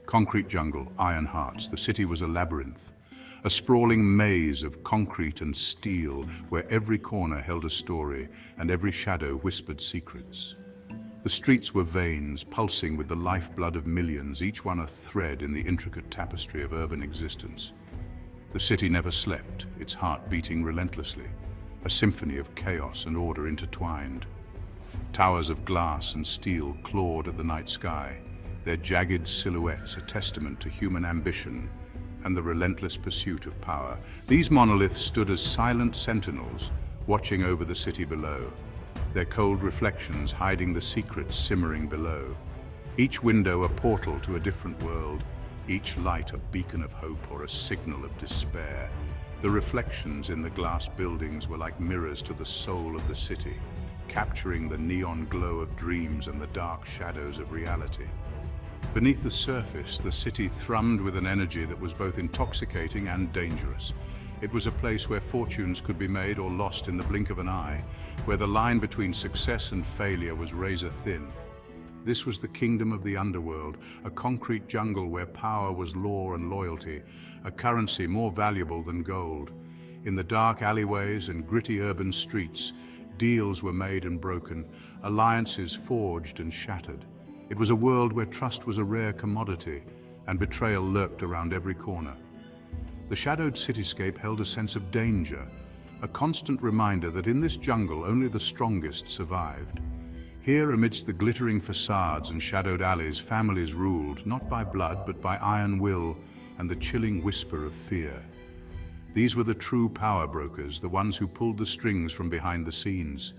Concrete jungle, iron hearts. The city was a labyrinth, a sprawling maze of concrete and steel where every corner held a story and every shadow whispered secrets. The streets were veins, pulsing with the lifeblood of millions, each one a thread in the intricate tapestry of urban existence. The city never slept, its heart beating relentlessly, a symphony of chaos and order intertwined. Towers of glass and steel clawed at the night sky, their jagged silhouettes a testament to human ambition and the relentless pursuit of power. These monoliths stood as silent sentinels, watching over the city below, their cold reflections hiding the secrets simmering below. Each window a portal to a different world, each light a beacon of hope or a signal of despair. The reflections in the glass buildings were like mirrors to the soul of the city, capturing the neon glow of dreams and the dark shadows of reality. Beneath the surface, the city thrummed with an energy that was both intoxicating and dangerous. It was a place where fortunes could be made or lost in the blink of an eye, where the line between success and failure was razor thin. This was the kingdom of the underworld, a concrete jungle where power was law and loyalty, a currency more valuable than gold. In the dark alleyways and gritty urban streets, deals were made and broken, alliances forged and shattered. It was a world where trust was a rare commodity, and betrayal lurked around every corner. The shadowed cityscape held a sense of danger, a constant reminder that in this jungle only the strongest survived. Here, amidst the glittering facades and shadowed alleys, families ruled, not by blood, but by iron will and the chilling whisper of fear. These were the true power brokers, the ones who pulled the strings from behind the scenes.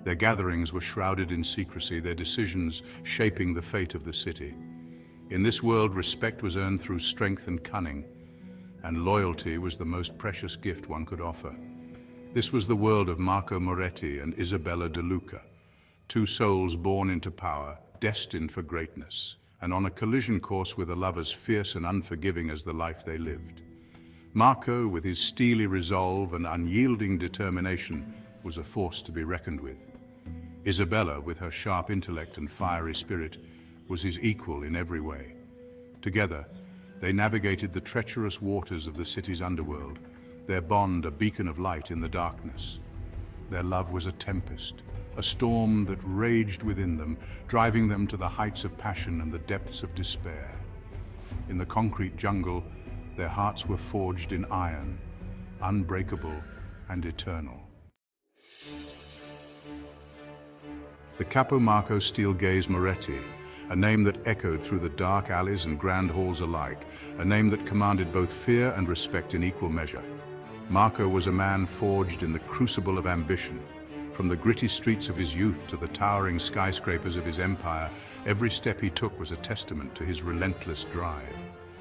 Their gatherings were shrouded in secrecy, their decisions shaping the fate of the city. In this world, respect was earned through strength and cunning, and loyalty was the most precious gift one could offer. This was the world of Marco Moretti and Isabella De Luca, two souls born into power, destined for greatness, and on a collision course with a love as fierce and unforgiving as the life they lived. Marco, with his steely resolve and unyielding determination, was a force to be reckoned with. Isabella, with her sharp intellect and fiery spirit, was his equal in every way. Together, they navigated the treacherous waters of the city's underworld, their bond a beacon of light in the darkness. Their love was a tempest, a storm that raged within them, driving them to the heights of passion and the depths of despair. In the concrete jungle, their hearts were forged in iron, unbreakable and eternal. The Capo Marco Steel Gaze Moretti, a name that echoed through the dark alleys and grand halls alike, a name that commanded both fear and respect in equal measure. Marco was a man forged in the crucible of ambition. From the gritty streets of his youth to the towering skyscrapers of his empire, every step he took was a testament to his relentless drive.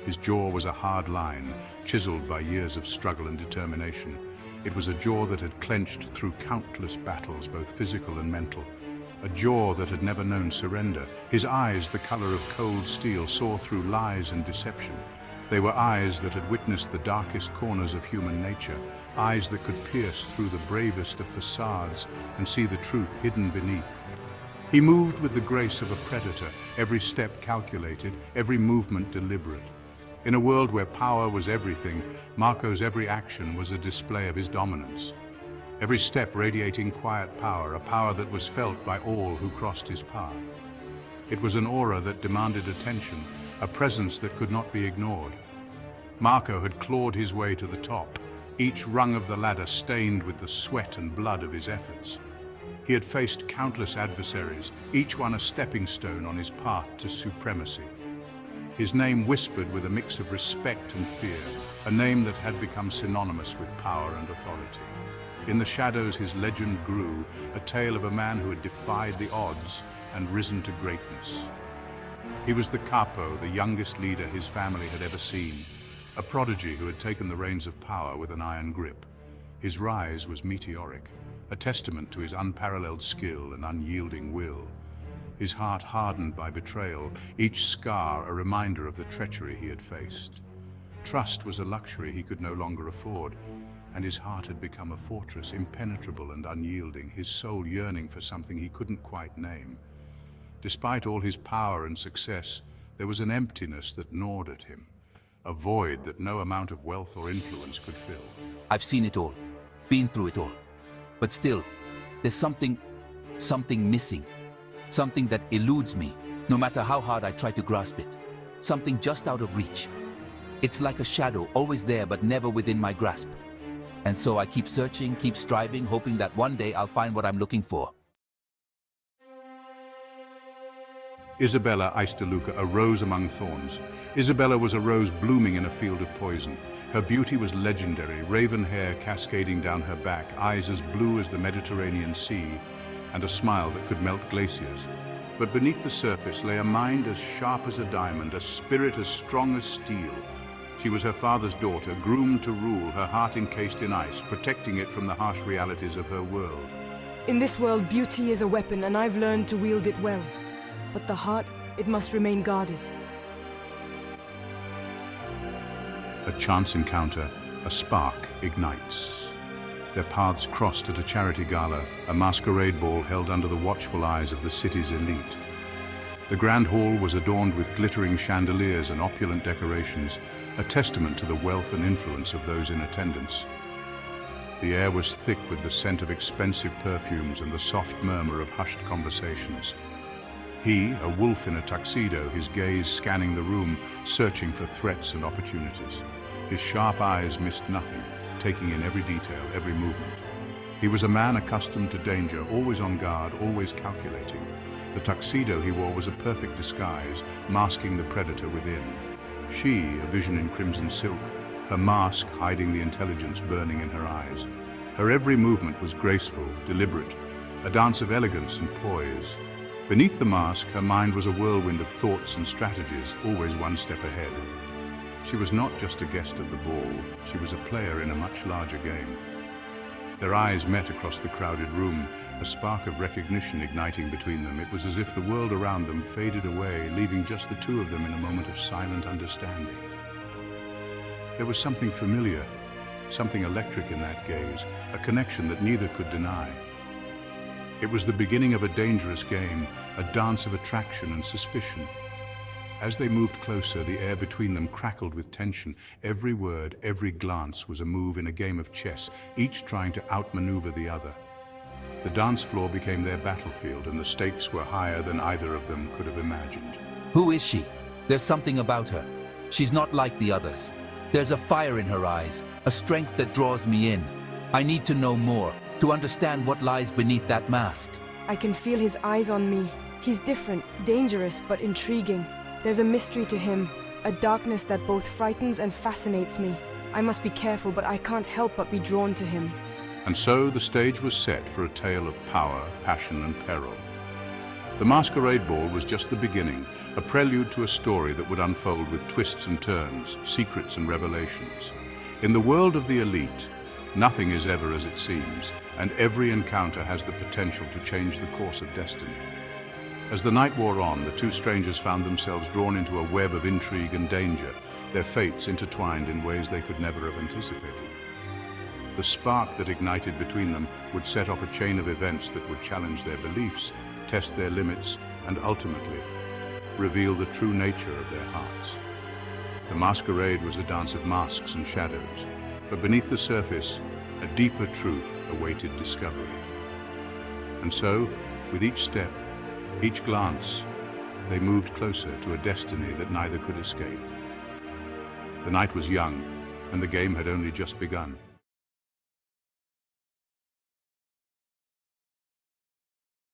His jaw was a hard line, chiseled by years of struggle and determination. It was a jaw that had clenched through countless battles, both physical and mental. A jaw that had never known surrender. His eyes, the color of cold steel, saw through lies and deception. They were eyes that had witnessed the darkest corners of human nature, eyes that could pierce through the bravest of facades and see the truth hidden beneath. He moved with the grace of a predator, every step calculated, every movement deliberate. In a world where power was everything, Marco's every action was a display of his dominance. Every step radiating quiet power, a power that was felt by all who crossed his path. It was an aura that demanded attention, a presence that could not be ignored. Marco had clawed his way to the top, each rung of the ladder stained with the sweat and blood of his efforts. He had faced countless adversaries, each one a stepping stone on his path to supremacy. His name whispered with a mix of respect and fear, a name that had become synonymous with power and authority. In the shadows, his legend grew, a tale of a man who had defied the odds and risen to greatness. He was the capo, the youngest leader his family had ever seen, a prodigy who had taken the reins of power with an iron grip. His rise was meteoric, a testament to his unparalleled skill and unyielding will. His heart hardened by betrayal, each scar a reminder of the treachery he had faced. Trust was a luxury he could no longer afford, and his heart had become a fortress, impenetrable and unyielding, his soul yearning for something he couldn't quite name. Despite all his power and success, There was an emptiness that gnawed at him, a void that no amount of wealth or influence could fill. I've seen it all, been through it all. But still, there's something missing. Something that eludes me, no matter how hard I try to grasp it. Something just out of reach. It's like a shadow, always there but never within my grasp. And so I keep searching, keep striving, hoping that one day I'll find what I'm looking for. Isabella Aistaluca, a rose among thorns. Isabella was a rose blooming in a field of poison. Her beauty was legendary, raven hair cascading down her back, eyes as blue as the Mediterranean Sea, and a smile that could melt glaciers. But beneath the surface lay a mind as sharp as a diamond, a spirit as strong as steel. She was her father's daughter, groomed to rule, her heart encased in ice, protecting it from the harsh realities of her world. In this world, beauty is a weapon, and I've learned to wield it well. But the heart, it must remain guarded. A chance encounter, a spark ignites. Their paths crossed at a charity gala, a masquerade ball held under the watchful eyes of the city's elite. The grand hall was adorned with glittering chandeliers and opulent decorations, a testament to the wealth and influence of those in attendance. The air was thick with the scent of expensive perfumes and the soft murmur of hushed conversations. He, a wolf in a tuxedo, his gaze scanning the room, searching for threats and opportunities. His sharp eyes missed nothing, taking in every detail, every movement. He was a man accustomed to danger, always on guard, always calculating. The tuxedo he wore was a perfect disguise, masking the predator within. She, a vision in crimson silk, her mask hiding the intelligence burning in her eyes. Her every movement was graceful, deliberate, a dance of elegance and poise. Beneath the mask, her mind was a whirlwind of thoughts and strategies, always one step ahead. She was not just a guest at the ball, she was a player in a much larger game. Their eyes met across the crowded room, a spark of recognition igniting between them. It was as if the world around them faded away, leaving just the two of them in a moment of silent understanding. There was something familiar, something electric in that gaze, a connection that neither could deny. It was the beginning of a dangerous game, a dance of attraction and suspicion. As they moved closer, the air between them crackled with tension. Every word, every glance was a move in a game of chess, each trying to outmaneuver the other. The dance floor became their battlefield, and the stakes were higher than either of them could have imagined. Who is she? There's something about her. She's not like the others. There's a fire in her eyes, a strength that draws me in. I need to know more, to understand what lies beneath that mask. I can feel his eyes on me. He's different, dangerous, but intriguing. There's a mystery to him, a darkness that both frightens and fascinates me. I must be careful, but I can't help but be drawn to him. And so the stage was set for a tale of power, passion, and peril. The masquerade ball was just the beginning, a prelude to a story that would unfold with twists and turns, secrets and revelations. In the world of the elite, nothing is ever as it seems, and every encounter has the potential to change the course of destiny. As the night wore on, the two strangers found themselves drawn into a web of intrigue and danger, their fates intertwined in ways they could never have anticipated. The spark that ignited between them would set off a chain of events that would challenge their beliefs, test their limits, and ultimately reveal the true nature of their hearts. The masquerade was a dance of masks and shadows, but beneath the surface, a deeper truth awaited discovery. And so, with each step, each glance, they moved closer to a destiny that neither could escape. The night was young, and the game had only just begun.